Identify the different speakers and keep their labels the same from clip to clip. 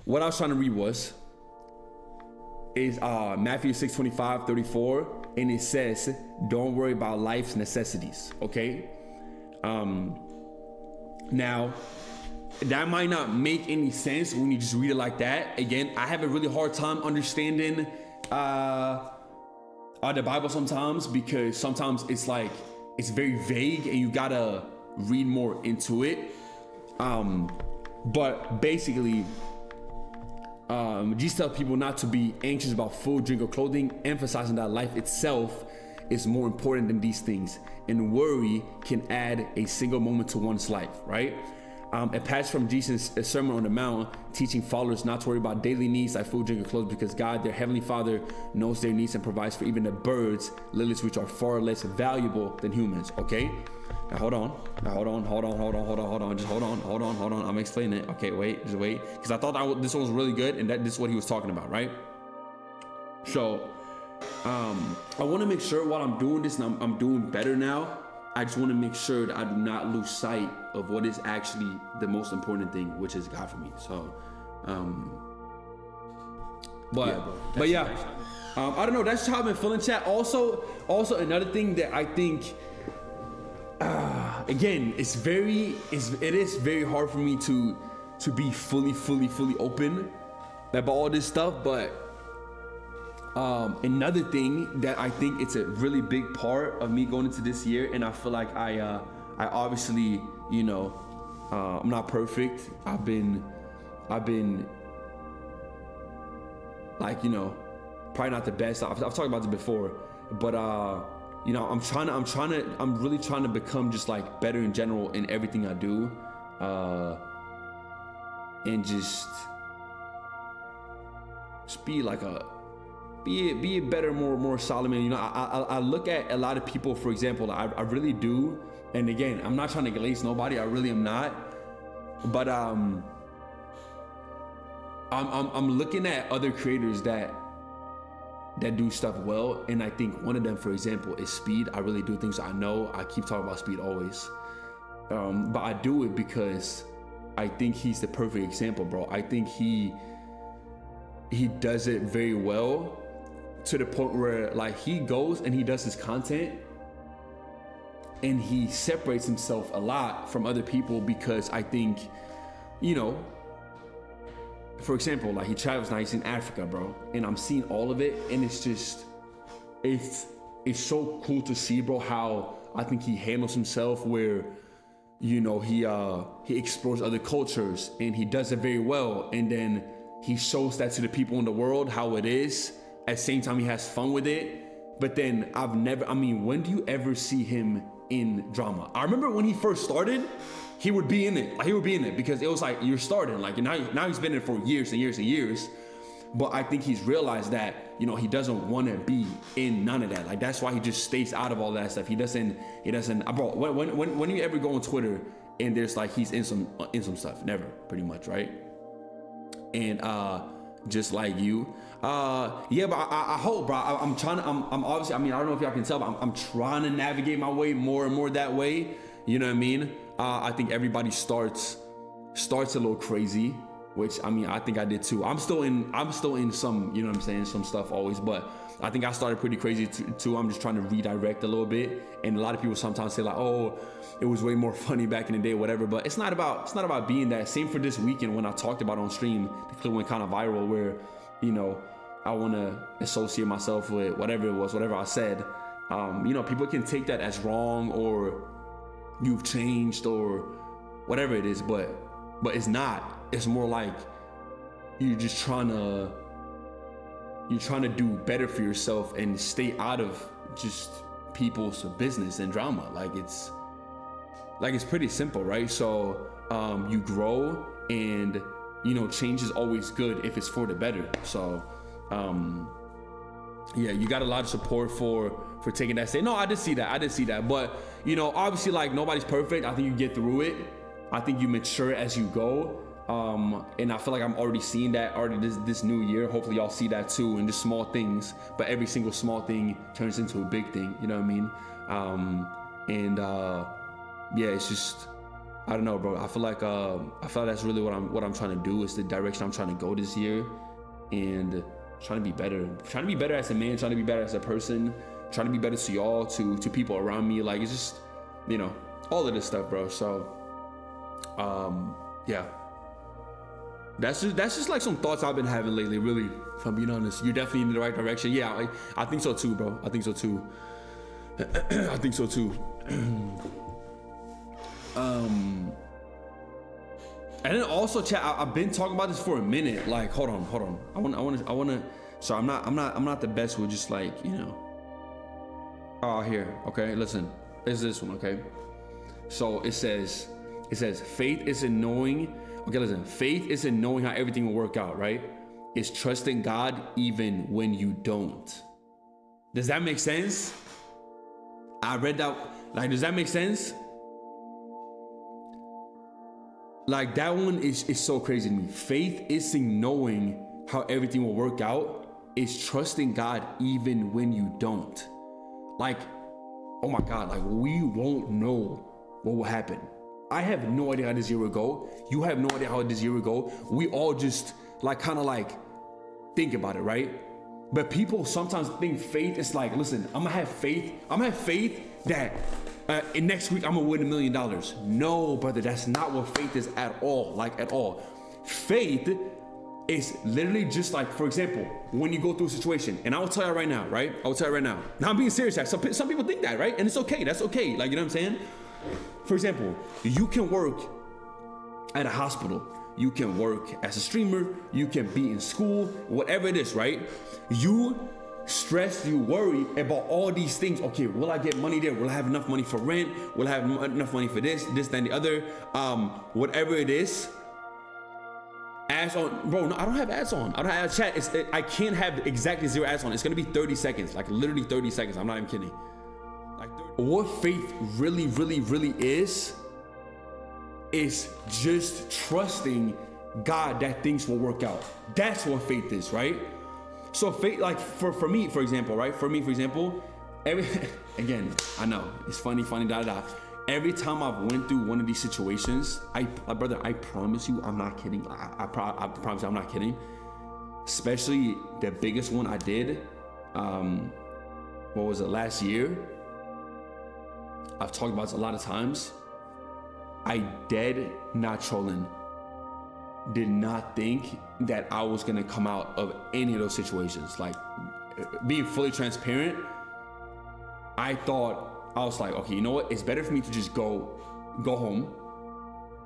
Speaker 1: what I was trying to read is Matthew 6:25-34, and it says, don't worry about life's necessities. Okay. Now that might not make any sense when you just read it like that. Again, I have a really hard time understanding the Bible sometimes, because sometimes it's like it's very vague and you gotta read more into it. But basically, Jesus tells people not to be anxious about food, drink, or clothing, emphasizing that life itself is more important than these things, and worry can add a single moment to one's life, right? A passage from Jesus' Sermon on the Mount, teaching followers not to worry about daily needs like food, drink, or clothes, because God, their heavenly Father, knows their needs and provides for even the birds, lilies, which are far less valuable than humans. Okay, now hold on. Just hold on. I'm explaining it. Okay, just wait, because I thought this one was really good, and this is what he was talking about, right? So, I want to make sure while I'm doing this, and I'm doing better now, I just want to make sure that I do not lose sight of what is actually the most important thing, which is God for me. So, I don't know. That's how I've been feeling, chat. Also another thing that I think, again, it is very hard for me to be fully open about all this stuff. But another thing that I think it's a really big part of me going into this year, and I feel like I obviously, I'm not perfect. I've been like, probably not the best. I've talked about this before, but I'm really trying to become just like better in general in everything I do, and just be like be a better, more solid man. I look at a lot of people, for example, I really do, and again, I'm not trying to glaze nobody, I really am not, but I'm looking at other creators that do stuff well, and I think one of them, for example, is Speed. I really do think so. I know I keep talking about Speed always, but I do it because I think he's the perfect example, bro. I think he does it very well, to the point where like he goes and he does his content and he separates himself a lot from other people, because I think, for example, like he travels now, he's in Africa, bro, and I'm seeing all of it, and it's just, it's so cool to see, bro, how I think he handles himself, where, he explores other cultures and he does it very well, and then he shows that to the people in the world how it is. At the same time, he has fun with it. But then when do you ever see him in drama? I remember when he first started, he would be in it. Like, he would be in it because it was like, you're starting. Like, now he's been in it for years and years and years. But I think he's realized that, he doesn't want to be in none of that. Like, that's why he just stays out of all that stuff. He doesn't, bro, when you ever go on Twitter and there's like, he's in some stuff, never, pretty much, right? And just like you, but I hope, bro. I'm obviously, I don't know if y'all can tell, but I'm trying to navigate my way more and more that way. You know what I mean? I think everybody starts a little crazy, which I think I did too. I'm still in some, you know what I'm saying, some stuff always, but I think I started pretty crazy too. I'm just trying to redirect a little bit, and a lot of people sometimes say like, oh, it was way more funny back in the day, whatever. But it's not about being that. Same for this weekend when I talked about on stream, the clip went kind of viral where, I want to associate myself with whatever it was, whatever I said. People can take that as wrong, or you've changed, or whatever it is, but it's not. It's more like you're trying to do better for yourself and stay out of just people's business and drama. Like it's pretty simple, right? So you grow, and change is always good if it's for the better. So you got a lot of support for taking that step. No, I did see that, but obviously, like, nobody's perfect. I think you get through it. I think you mature as you go, and I feel like I'm already seeing that this new year. Hopefully y'all see that too, in just small things, but every single small thing turns into a big thing, you know what I mean? It's just, I don't know, bro. I feel like that's really what I'm trying to do. Is the direction I'm trying to go this year, and trying to be better as a man, trying to be better as a person, trying to be better to y'all, to people around me. Like, it's just, all of this stuff, bro. So yeah, that's just like some thoughts I've been having lately, really, if I'm being honest. You're definitely in the right direction. Yeah, I think so too, bro. I think so too. I think so too. And then also, chat, I've been talking about this for a minute. Like, hold on. I want to. So I'm not the best with just like, Oh, here. Okay, listen. It's this one. Okay. So it says, faith isn't knowing. Okay, listen. Faith isn't knowing how everything will work out, right? It's trusting God even when you don't. Does that make sense? I read that. Like, does that make sense? Like, that one is so crazy to me. Faith isn't knowing how everything will work out. It's trusting God even when you don't. Like, oh my God, like, we won't know what will happen. I have no idea how this year will go. You have no idea how this year will go. We all just kind of think about it, right? But people sometimes think faith is like, listen, I'm gonna have faith that in next week I'm gonna win $1 million. No, brother, that's not what faith is at all. Like, at all. Faith is literally just like, for example, when you go through a situation, and I will tell you right now, right? I will tell you right now. Now I'm being serious. Some people think that, right? And it's okay. That's okay. Like, you know what I'm saying? For example, you can work at a hospital. You can work as a streamer. You can be in school, whatever it is, right? You stress, you worry about all these things. Okay, will I get money there? Will I have enough money for rent? Will I have enough money for this, that, and the other? Whatever it is. Ads on, bro. No, I don't have ads on. I don't have chat. I can't have exactly 0 ads on. It's gonna be 30 seconds, like literally 30 seconds. I'm not even kidding. Like, what faith really, really, really is just trusting God that things will work out. That's what faith is, right? So faith, like for me, for example, right? For me, for example, again, I know it's funny, every time I've went through one of these situations, brother, I promise you, I'm not kidding. I promise you, I'm not kidding. Especially the biggest one I did, what was it, last year? I've talked about this a lot of times. I not trolling, did not think that I was gonna come out of any of those situations. Like, being fully transparent, I was like, okay, you know what? It's better for me to just go home,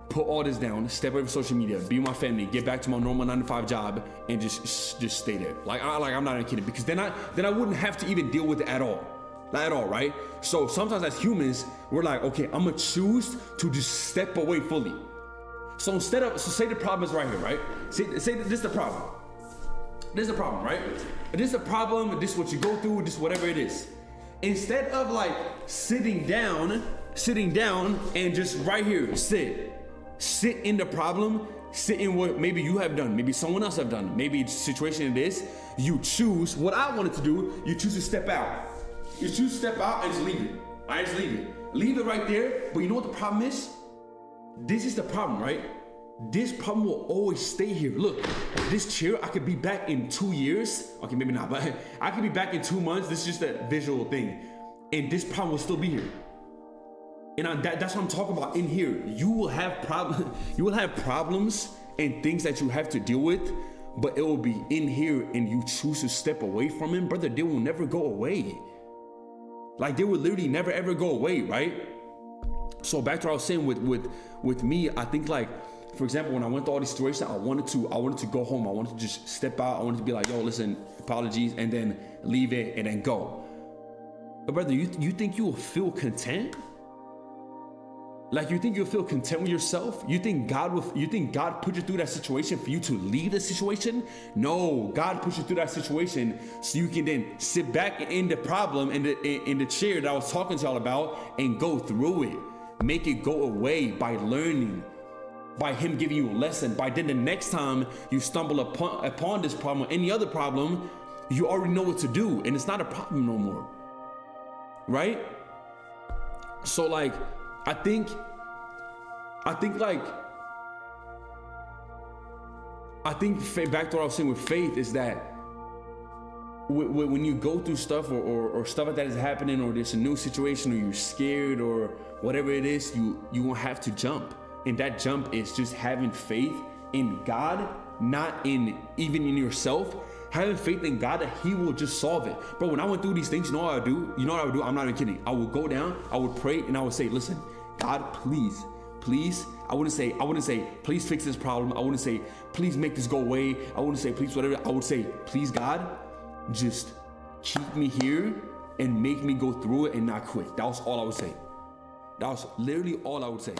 Speaker 1: put all this down, step away from social media, be with my family, get back to my normal 9-to-5 job, and just stay there. I'm not even kidding, because then I wouldn't have to even deal with it at all. Not at all, right? So sometimes as humans, we're like, okay, I'm gonna choose to just step away fully. So say the problem is right here, right? Say this is the problem. This is the problem, right? This is the problem, this is what you go through, this is whatever it is. Instead of like sitting down and just right here, sit in the problem, sit in what maybe you have done, maybe someone else have done, maybe it's a situation it is, you choose, what I wanted to do, you choose to step out. You choose to step out and just leave it. I just leave it. Leave it right there. But you know what the problem is? This is the problem, right? This problem will always stay here. Look, this chair, I could be back in 2 years. Okay, maybe not, but I could be back in 2 months. This is just a visual thing. And this problem will still be here. And that's what I'm talking about in here. You will have problems and things that you have to deal with, but it will be in here and you choose to step away from it, brother, they will never go away. Like, they will literally never ever go away, right? So back to what I was saying with me, I think, like, for example, when I went through all these situations, I wanted to go home. I wanted to just step out. I wanted to be like, yo, listen, apologies, and then leave it and then go. But brother, you think you will feel content? Like, you think you'll feel content with yourself? You think God put you through that situation for you to leave the situation? No, God put you through that situation so you can then sit back in the problem, in the chair that I was talking to y'all about, and go through it. Make it go away by learning, by him giving you a lesson, by then the next time you stumble upon this problem or any other problem, you already know what to do, and it's not a problem no more, right? So like, I think I think back to what I was saying with faith is that when you go through stuff or stuff like that is happening, or there's a new situation, or you're scared or whatever it is, you won't have to jump. And that jump is just having faith in God, not even in yourself. Having faith in God that He will just solve it. Bro, when I went through these things, you know what I would do? You know what I would do? I'm not even kidding. I would go down, I would pray, and I would say, listen, God, please, I wouldn't say, please fix this problem. I wouldn't say, please make this go away. I wouldn't say, please whatever. I would say, please God, just keep me here and make me go through it and not quit. That was all I would say. That was literally all I would say.